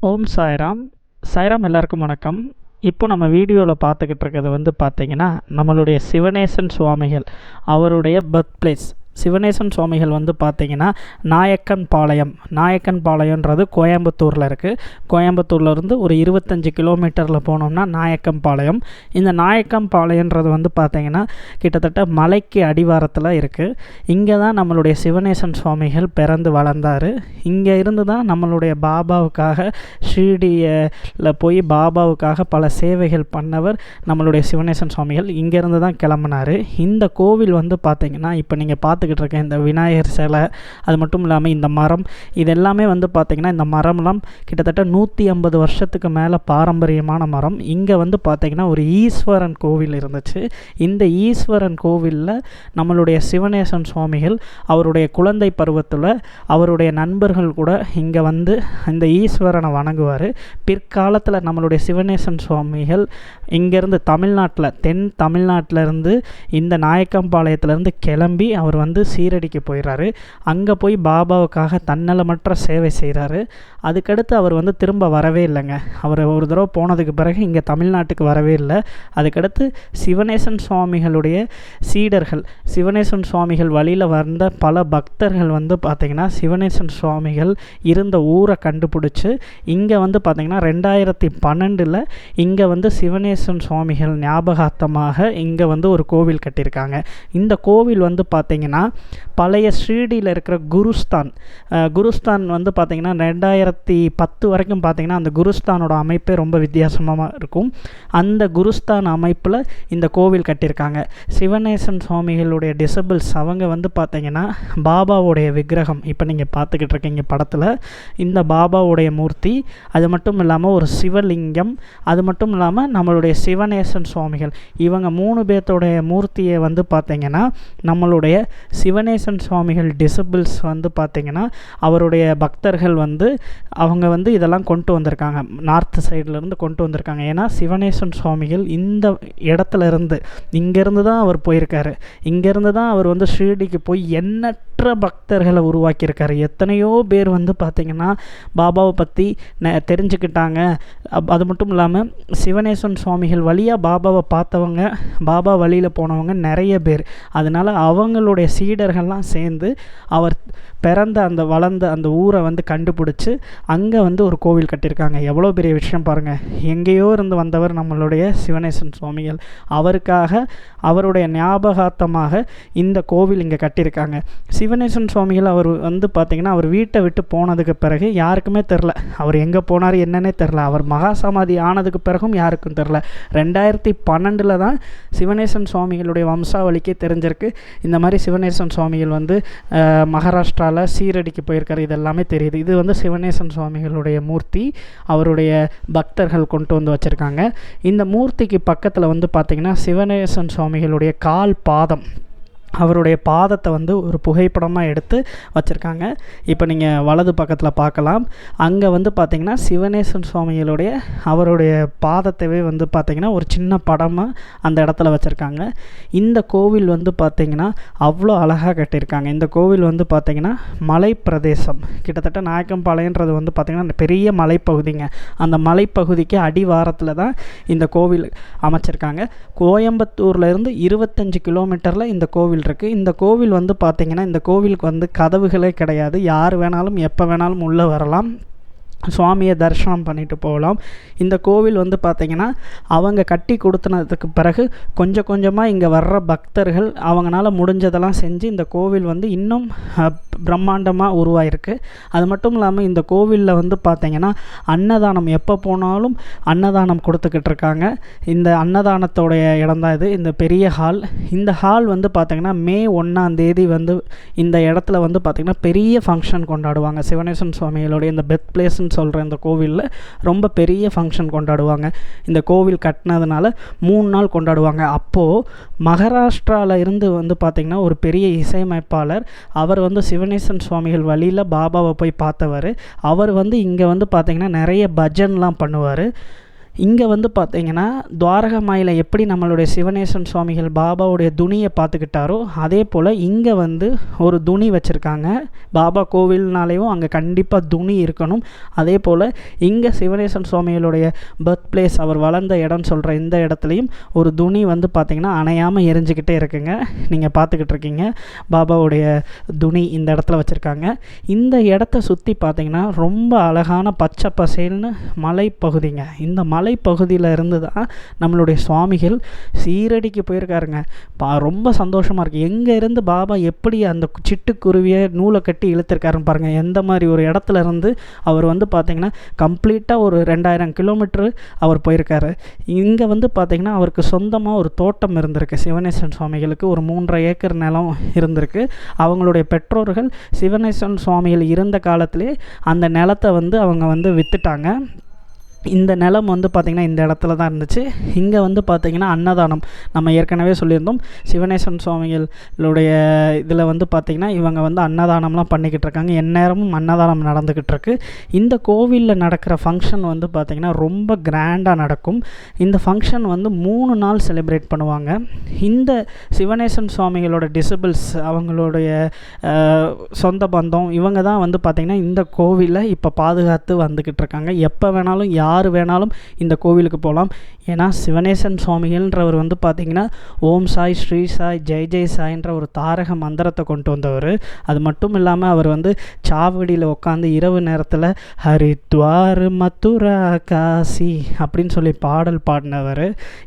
ஓம் சாய்ராம். சாய்ராம் எல்லாருக்கும் வணக்கம். இப்போ நம்ம வீடியோவில் பார்த்துக்கிட்டு இருக்கிறது வந்து பார்த்திங்கன்னா நம்மளுடைய சிவனேசன் சுவாமிகள் அவருடைய பர்த் பிளேஸ். சிவனேசன் சுவாமிகள் வந்து பார்த்திங்கன்னா நாயக்கன் பாளையன்றது கோயம்புத்தூரில் இருக்குது. கோயம்புத்தூர்லேருந்து ஒரு 25 கிலோமீட்டரில் போனோம்னா நாயக்கம்பாளையம். இந்த நாயக்கம்பாளையன்றது வந்து பார்த்திங்கன்னா கிட்டத்தட்ட மலைக்கு அடிவாரத்தில் இருக்குது. இங்கே தான் நம்மளுடைய சிவனேசன் சுவாமிகள் பிறந்து வளர்ந்தார். இங்கே இருந்து தான் நம்மளுடைய பாபாவுக்காக ஷீரடியில் போய் பாபாவுக்காக பல சேவைகள் பண்ணவர் நம்மளுடைய சிவனேசன் சுவாமிகள். இங்கேருந்து தான் கிளம்புனார். இந்த கோவில் வந்து பார்த்திங்கன்னா இப்போ நீங்கள் பார்த்துக்கிட்டு இருக்க இந்த விநாயகர் சிலை, அது மட்டும் இல்லாமல் இந்த மரம், இது எல்லாமே வந்து பார்த்திங்கன்னா இந்த மரம்லாம் கிட்டத்தட்ட 150 வருஷத்துக்கு மேலே பாரம்பரியமான மரம். இங்கே வந்து பார்த்திங்கன்னா ஒரு ஈஸ்வரன் கோவில் இருந்துச்சு. இந்த ஈஸ்வரன் கோவிலில் நம்மளுடைய சிவனேசன் சுவாமிகள் அவருடைய குழந்தை பருவத்தில் அவருடைய நண்பர்கள் கூட இங்கே வந்து இந்த ஈஸ்வரனை வணங்குவார். பிற்காலத்தில் நம்மளுடைய சிவனேசன் சுவாமிகள் இங்கேருந்து தென் தமிழ்நாட்டிலேருந்து இந்த நாயக்கம்பாளையத்திலேருந்து கிளம்பி அவர் வந்து சீரடிக்கு போயிடுறாரு. அங்கே போய் பாபாவுக்காக தன்னலமற்ற சேவை செய்கிறாரு. அதுக்கடுத்து அவர் வந்து திரும்ப வரவே இல்லைங்க. அவர் ஒரு தடவை போனதுக்கு பிறகு இங்கே தமிழ்நாட்டுக்கு வரவே இல்லை. அதுக்கடுத்து சிவனேசன் சுவாமிகளுடைய சீடர்கள், சிவனேசன் சுவாமிகள் வழியில் வந்த பல பக்தர்கள் வந்து பார்த்திங்கன்னா சிவனேசன் சுவாமிகள் இருந்த ஊரை கண்டுபிடிச்சி இங்கே வந்து பார்த்திங்கன்னா 2012 இங்கே வந்து சிவனேசன் சுவாமிகள் ஞாபகார்த்தமாக இங்கே வந்து ஒரு கோவில் கட்டியிருக்காங்க. இந்த கோவில் வந்து பார்த்திங்கன்னா பழைய ஷீரடியில் இருக்கிற குருஸ்தான் வந்து பார்த்திங்கன்னா 2010 வரைக்கும் பார்த்திங்கன்னா அந்த குருஸ்தானோட அமைப்பே ரொம்ப வித்தியாசமாக இருக்கும். அந்த குருஸ்தான் அமைப்பில் இந்த கோவில் கட்டியிருக்காங்க. சிவனேசன் சுவாமிகளுடைய டிசபிள்ஸ் அவங்க வந்து பார்த்திங்கன்னா பாபாவுடைய விக்கிரகம் இப்போ நீங்கள் பார்த்துக்கிட்டு இருக்கீங்க படத்தில், இந்த பாபாவுடைய மூர்த்தி, அது மட்டும் இல்லாமல் ஒரு சிவலிங்கம், அது மட்டும் இல்லாமல் நம்மளுடைய சிவனேசன் சுவாமிகள், இவங்க 3 பேர்த்தோடைய மூர்த்தியை வந்து பார்த்திங்கன்னா நம்மளுடைய சிவனேசன் சுவாமிகள் டிசபிள்ஸ் வந்து பார்த்திங்கன்னா அவருடைய பக்தர்கள் வந்து அவங்க வந்து இதெல்லாம் கொண்டு வந்திருக்காங்க, நார்த் சைட்லேருந்து கொண்டு வந்திருக்காங்க. ஏன்னா சிவனேசன் சுவாமிகள் இந்த இடத்துல இருந்து இங்கேருந்து தான் அவர் போயிருக்காரு. இங்கேருந்து தான் அவர் வந்து ஷீரடிக்கு போய் எண்ணற்ற பக்தர்களை உருவாக்கியிருக்காரு. எத்தனையோ பேர் வந்து பார்த்திங்கன்னா பாபாவை பற்றி தெரிஞ்சுக்கிட்டாங்க. அது மட்டும் இல்லாமல் சிவனேசன் சுவாமிகள் வழியாக பாபாவை பார்த்தவங்க, பாபா வழியில் போனவங்க நிறைய பேர். அதனால் அவங்களுடைய சீடர்கள்லாம் சேர்ந்து அவர் பிறந்த வளர்ந்த அந்த ஊரை வந்து கண்டுபிடிச்சி அங்கே வந்து ஒரு கோவில் கட்டியிருக்காங்க. எவ்வளோ பெரிய விஷயம் பாருங்கள். எங்கேயோ இருந்து வந்தவர் நம்மளுடைய சிவனேசன் சுவாமிகள். அவருக்காக அவருடைய ஞாபகார்த்தமாக இந்த கோவில் இங்கே கட்டியிருக்காங்க. சிவனேசன் சுவாமிகள் அவர் வந்து பார்த்திங்கன்னா அவர் வீட்டை விட்டு போனதுக்கு பிறகு யாருக்குமே தெரில அவர் எங்கே போனார் என்னன்னே தெரில. அவர் மகாசமாதி ஆனதுக்கு பிறகும் யாருக்கும் தெரில. 2012 தான் சிவனேசன் சுவாமிகளுடைய வம்சாவளிக்கே தெரிஞ்சிருக்கு. இந்த மாதிரி சிவனேசன் சுவாமிகள் வந்து மகாராஷ்டிராவில் சீரடிக்கு போயிருக்காரு. இது எல்லாமே தெரியுது. இது வந்து சிவனேசன் சுவாமிகளுடைய மூர்த்தி அவருடைய பக்தர்கள் கொண்டு வந்து வச்சுருக்காங்க. இந்த மூர்த்திக்கு பக்கத்தில் வந்து பார்த்திங்கன்னா சிவனேசன் சுவாமிகளுடைய கால் பாதம், அவருடைய பாதத்தை வந்து ஒரு புகைப்படமாக எடுத்து வச்சுருக்காங்க. இப்போ நீங்கள் வலது பக்கத்தில் பார்க்கலாம். அங்கே வந்து பார்த்திங்கன்னா சிவனேசன் சுவாமிகளுடைய அவருடைய பாதத்தைவே வந்து பார்த்திங்கன்னா ஒரு சின்ன படமாக அந்த இடத்துல வச்சுருக்காங்க. இந்த கோவில் வந்து பார்த்திங்கன்னா அவ்வளோ அழகாக கட்டியிருக்காங்க. இந்த கோவில் வந்து பார்த்திங்கன்னா மலை பிரதேசம், கிட்டத்தட்ட நாயக்கம்பாளையன்றது வந்து பார்த்திங்கன்னா பெரிய மலைப்பகுதிங்க. அந்த மலைப்பகுதிக்கு அடிவாரத்தில் தான் இந்த கோவில் அமைச்சிருக்காங்க. கோயம்புத்தூர்லேருந்து 25 கிலோமீட்டரில் இந்த கோவில் இருக்குது. இந்த கோவில் வந்து பார்த்திங்கன்னா இந்த கோவிலுக்கு வந்து கதவுகளே கிடையாது. யார் வேணாலும் எப்போ வேணாலும் உள்ளே வரலாம், சுவாமியை தரிசனம் பண்ணிட்டு போகலாம். இந்த கோவில் வந்து பார்த்திங்கன்னா அவங்க கட்டி கொடுத்தனதுக்கு பிறகு கொஞ்சம் கொஞ்சமாக இங்கே வர்ற பக்தர்கள் அவங்களால முடிஞ்சதெல்லாம் செஞ்சு இந்த கோவில் வந்து இன்னும் பிரம்மாண்டமாக உருவாயிருக்கு. அது மட்டும் இல்லாமல் இந்த கோவிலில் வந்து பார்த்திங்கன்னா அன்னதானம் எப்போ போனாலும் அன்னதானம் கொடுத்துக்கிட்டு இருக்காங்க. இந்த அன்னதானத்தோடைய இடம் தான் இது, இந்த பெரிய ஹால். இந்த ஹால் வந்து பார்த்திங்கன்னா மே 1 வந்து இந்த இடத்துல வந்து பார்த்திங்கன்னா பெரிய ஃபங்க்ஷன் கொண்டாடுவாங்க. சிவனேசன் சுவாமிகளுடைய இந்த பெர்த் பிளேஸ்ன்னு சொல்கிற இந்த கோவிலில் ரொம்ப பெரிய ஃபங்க்ஷன் கொண்டாடுவாங்க. இந்த கோவில் கட்டினதுனால 3 நாள் கொண்டாடுவாங்க. அப்போது மகாராஷ்டிராவில் இருந்து வந்து பார்த்திங்கன்னா ஒரு பெரிய இசையமைப்பாளர், அவர் வந்து சிவனேசன் சுவாமிகள் வழியில் பாபாவை போய் பார்த்தவர். அவர் வந்து இங்கே வந்து பார்த்திங்கன்னா நிறைய பஜன்லாம் பண்ணுவார். இங்கே வந்து பார்த்திங்கன்னா துவாரகமாயில் எப்படி நம்மளுடைய சிவனேசன் சுவாமிகள் பாபாவுடைய துணியை பார்த்துக்கிட்டாரோ அதே போல் இங்கே வந்து ஒரு துணி வச்சுருக்காங்க. பாபா கோவில்னாலேயும் அங்கே கண்டிப்பாக துணி இருக்கணும். அதே போல் இங்கே சிவனேசன் சுவாமிகளுடைய பர்த் பிளேஸ், அவர் வளர்ந்த இடம் சொல்கிற இந்த இடத்துலையும் ஒரு துணி வந்து பார்த்திங்கன்னா அணையாமல் எரிஞ்சிக்கிட்டே இருக்குங்க. நீங்கள் பார்த்துக்கிட்டு இருக்கீங்க பாபாவுடைய துணி இந்த இடத்துல வச்சுருக்காங்க. இந்த இடத்த சுற்றி பார்த்திங்கன்னா ரொம்ப அழகான பச்சை பசேல்னு மலைப்பகுதிங்க. இந்த மலைப்பகுதியில் இருந்து தான் நம்மளுடைய சுவாமிகள் சீரடிக்கு போயிருக்காருங்க. ரொம்ப சந்தோஷமாக இருக்குது. எங்கே இருந்து பாபா எப்படி அந்த சிட்டுக்குருவியை நூலை கட்டி இழுத்துருக்காருன்னு பாருங்கள். எந்த மாதிரி ஒரு இடத்துல இருந்து அவர் வந்து பார்த்திங்கன்னா கம்ப்ளீட்டாக ஒரு 2000 கிலோமீட்ரு அவர் போயிருக்காரு. இங்கே வந்து பார்த்திங்கன்னா அவருக்கு சொந்தமாக ஒரு தோட்டம் இருந்திருக்கு. சிவனேசன் சுவாமிகளுக்கு ஒரு 3.5 ஏக்கர் நிலம் இருந்திருக்கு. அவங்களுடைய பெற்றோர்கள் சிவனேசன் சுவாமிகள் இருந்த காலத்திலே அந்த நிலத்தை வந்து அவங்க வந்து விற்றுட்டாங்க. இந்த நிலம் வந்து பார்த்திங்கன்னா இந்த இடத்துல தான் இருந்துச்சு. இங்கே வந்து பார்த்திங்கன்னா அன்னதானம் நம்ம ஏற்கனவே சொல்லியிருந்தோம். சிவனேசன் சுவாமிகளுடைய இதில் வந்து பார்த்திங்கன்னா இவங்க வந்து அன்னதானம்லாம் பண்ணிக்கிட்டு இருக்காங்க. எந்நேரமும் அன்னதானம் நடந்துக்கிட்டு இருக்கு. இந்த கோவிலில் நடக்கிற ஃபங்க்ஷன் வந்து பார்த்திங்கன்னா ரொம்ப கிராண்டாக நடக்கும். இந்த ஃபங்க்ஷன் வந்து 3 நாள் செலிப்ரேட் பண்ணுவாங்க. இந்த சிவனேசன் சுவாமிகளோட டிசபிள்ஸ், அவங்களுடைய சொந்த பந்தம், இவங்க தான் வந்து பார்த்திங்கன்னா இந்த கோவிலில் இப்போ பாதுகாத்து வந்துக்கிட்டு இருக்காங்க. எப்போ வேணாலும் யார் வேணாலும் இந்த கோவிலுக்கு போகலாம். ஏன்னா சிவனேசன் சுவாமிகள்ன்றவர் வந்து பார்த்திங்கன்னா ஓம் சாய், ஸ்ரீ சாய், ஜெய் ஜெய் சாய்ன்ற ஒரு தாரக மந்திரத்தை கொண்டு வந்தவர். அது மட்டும் இல்லாமல் அவர் வந்து சாவடியில் உட்காந்து இரவு நேரத்தில் ஹரித்வார், மதுரா, காசி அப்படின்னு சொல்லி பாடல் பாடினவர்.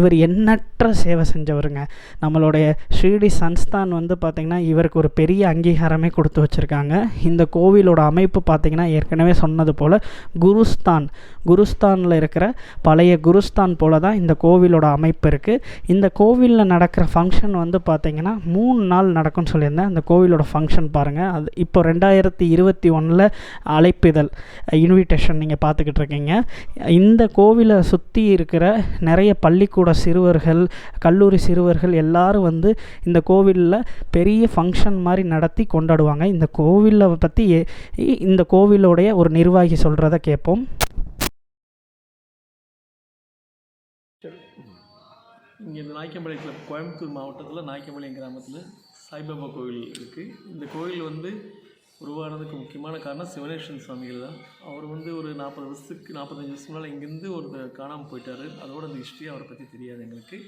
இவர் எண்ணற்ற சேவை செஞ்சவருங்க. நம்மளுடைய ஸ்ரீடி சன்ஸ்தான் வந்து பார்த்திங்கன்னா இவருக்கு ஒரு பெரிய அங்கீகாரமே கொடுத்து வச்சுருக்காங்க. இந்த கோவிலோட அமைப்பு பார்த்திங்கன்னா ஏற்கனவே சொன்னது போல் குருஸ்தானில் இருக்கிற பழைய குருஸ்தான் போல தான் இந்த கோவிலோட அமைப்பு இருக்குது. இந்த கோவிலில் நடக்கிற ஃபங்க்ஷன் வந்து பார்த்திங்கன்னா 3 நாள் நடக்கும்னு சொல்லியிருந்தேன். அந்த கோவிலோட ஃபங்க்ஷன் பாருங்கள். அது இப்போ 2021 அழைப்பிதழ் இன்விடேஷன் நீங்கள் பார்த்துக்கிட்டு இருக்கீங்க. இந்த கோவிலை சுற்றி இருக்கிற நிறைய பள்ளிக்கூட சிறுவர்கள், கல்லூரி சிறுவர்கள் எல்லாரும் வந்து இந்த கோவிலில் பெரிய ஃபங்க்ஷன் மாதிரி நடத்தி கொண்டாடுவாங்க. இந்த கோவிலை பற்றி இந்த கோவிலோடைய ஒரு நிர்வாகி சொல்கிறத கேட்போம். இங்கே இந்த நாய்க்கம்பாளையம் கிளப் கோயம்புத்தூர் மாவட்டத்தில் நாய்க்கம்பாளையம் கிராமத்தில் சாய்பாபா கோவில் இருக்குது. இந்த கோவில் வந்து உருவானதுக்கு முக்கியமான காரணம் சிவனேசன் சுவாமிகள் தான். அவர் வந்து ஒரு 45 வருஷத்துக்கு முன்னால் இங்கேருந்து ஒரு காணாமல் போயிட்டார். அதோட அந்த ஹிஸ்ட்ரி அவரை பற்றி தெரியாது எங்களுக்கு.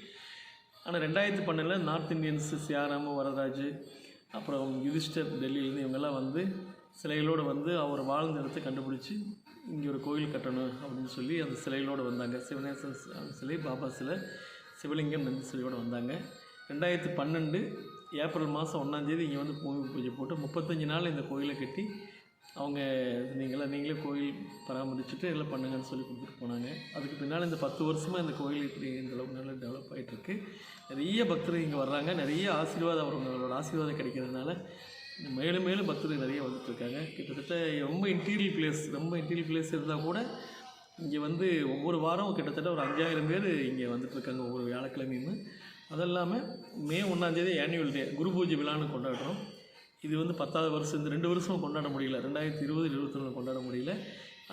ஆனால் 2012 நார்த் இந்தியன்ஸு சியாராமு, வரதராஜ், அப்புறம் யுதிஷ்டர், டெல்லியிலேருந்து இவங்கெல்லாம் வந்து சிலைகளோடு வந்து அவர் வாழ்ந்த இடத்தை கண்டுபிடிச்சி இங்கே ஒரு கோயில் கட்டணும் அப்படின்னு சொல்லி அந்த சிலைகளோடு வந்தாங்க. சிவனேசன் சிலை, பாபா சிலை, சிவலிங்கம், நந்தி சிலையோடு வந்தாங்க. 2012 ஏப்ரல் மாதம் 1ஆம் தேதி இங்கே வந்து பூமி பூஜை போட்டு 35 நாள் இந்த கோயிலை கட்டி அவங்க நீங்களே கோயில் பராமரிச்சுட்டு எல்லாம் பண்ணுங்கன்னு சொல்லி கொடுத்துட்டு போனாங்க. அதுக்கு பின்னால் இந்த 10 வருஷமாக இந்த கோயில் இப்படி இந்த அளவுக்கு நல்லா டெவலப் ஆகிட்டுருக்கு. நிறைய பக்தர்கள் இங்கே வர்றாங்க. நிறைய ஆசீர்வாதம் அவங்களோட ஆசீர்வாதம் கிடைக்கிறதுனால மேலும் மேலும் பக்தர்கள் நிறைய வந்துட்டுருக்காங்க. கிட்டத்தட்ட ரொம்ப இன்டீரியல் பிளேஸ் இருந்தால் கூட இங்கே வந்து ஒவ்வொரு வாரம் கிட்டத்தட்ட ஒரு 5000 பேர் இங்கே வந்துட்டுருக்காங்க ஒவ்வொரு வியாழக்கிழமையும். அது இல்லாமல் மே 1ஆம் தேதி ஆனுவல் டே குரு பூஜை விழான்னு கொண்டாடுறோம். இது வந்து 10வது வருஷம், இந்த 2 வருஷமும் கொண்டாட முடியல. 2020, 2021 கொண்டாட முடியல.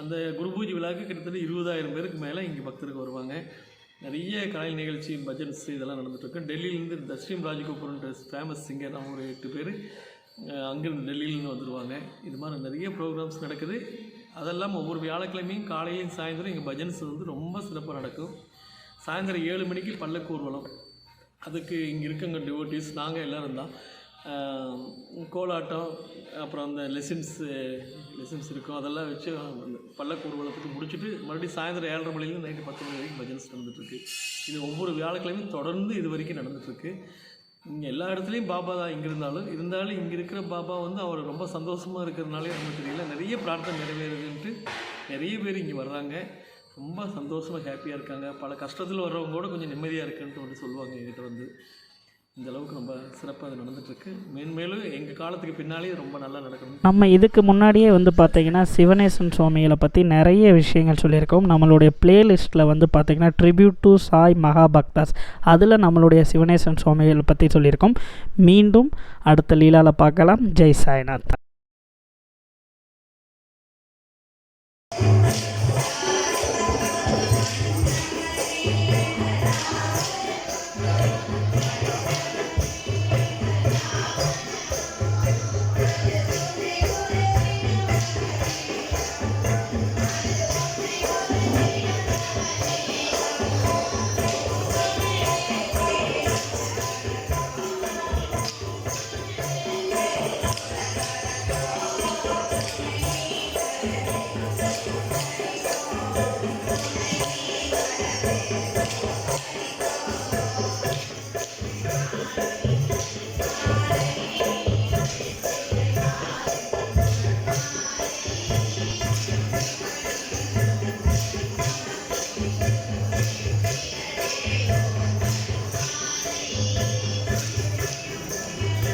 அந்த குரு பூஜை விழாவுக்கு கிட்டத்தட்ட 20,000 பேருக்கு மேலே இங்கே பக்தருக்கு வருவாங்க. நிறைய கலை நிகழ்ச்சி, பஜன்ஸ் இதெல்லாம் நடந்துகிட்ருக்கு. டெல்லியிலேருந்து தஸ்ரீம் ராஜ்கபூர்ன்ற ஃபேமஸ் சிங்கர், அவங்க ஒரு 8 பேர் அங்கேருந்து டெல்லியிலேருந்து வந்துடுவாங்க. இது மாதிரி நிறைய ப்ரோக்ராம்ஸ் நடக்குது. அதெல்லாம் ஒவ்வொரு வியாழக்கிழமையும் காலையிலையும் சாயந்தரம் இங்கே பஜன்ஸ் வந்து ரொம்ப சிறப்பாக நடக்கும். சாயந்தரம் 7 மணிக்கு பல்லக்கு ஊர்வலம். அதுக்கு இங்கே இருக்கங்க டிவோட்டிஸ் நாங்கள் எல்லோரும் தான். கோலாட்டம், அப்புறம் அந்த லெசன்ஸ் இருக்கும், அதெல்லாம் வச்சு பல்லக்கு ஊர்வலத்துக்கு முடிச்சுட்டு மறுபடியும் சாயந்தரம் 7:30 மணிலேருந்து நைட்டு 10 மணி வரைக்கும் பஜன்ஸ் நடந்துகிட்ருக்கு. இது ஒவ்வொரு வியாழக்கிழமையும் தொடர்ந்து இது வரைக்கும் நடந்துகிட்ருக்கு. இங்கே எல்லா இடத்துலையும் பாபா தான் இங்கே இருந்தாலும் இங்கே இருக்கிற பாபா வந்து அவர் ரொம்ப சந்தோஷமாக இருக்கிறதுனாலே நமக்கு தெரியல. நிறைய பிரார்த்தனை நிறைவேறுதுன்ட்டு நிறைய பேர் இங்கே வர்றாங்க. ரொம்ப சந்தோஷமாக ஹாப்பியாக இருக்காங்க. பல கஷ்டத்தில் வர்றவங்க கூட கொஞ்சம் நிம்மதியாக இருக்குன்ட்டு வந்து சொல்லுவாங்க என்கிட்ட வந்து. இந்த அளவுக்கு ரொம்ப சிறப்பாக அது நடந்துகிட்ருக்கு. மேன்மேலும் எங்கள் காலத்துக்கு பின்னாலே ரொம்ப நல்லா நடக்கணும். நம்ம இதுக்கு முன்னாடியே வந்து பார்த்திங்கன்னா சிவனேசன் சுவாமிகளை பற்றி நிறைய விஷயங்கள் சொல்லியிருக்கோம். நம்மளுடைய பிளேலிஸ்ட்டில் வந்து பார்த்திங்கன்னா ட்ரிபியூட் டு சாய் மகாபக்தாஸ், அதில் நம்மளுடைய சிவனேசன் சுவாமிகளை பற்றி சொல்லியிருக்கோம். மீண்டும் அடுத்த லீலாவில் பார்க்கலாம். ஜெய் சாய்நாத்.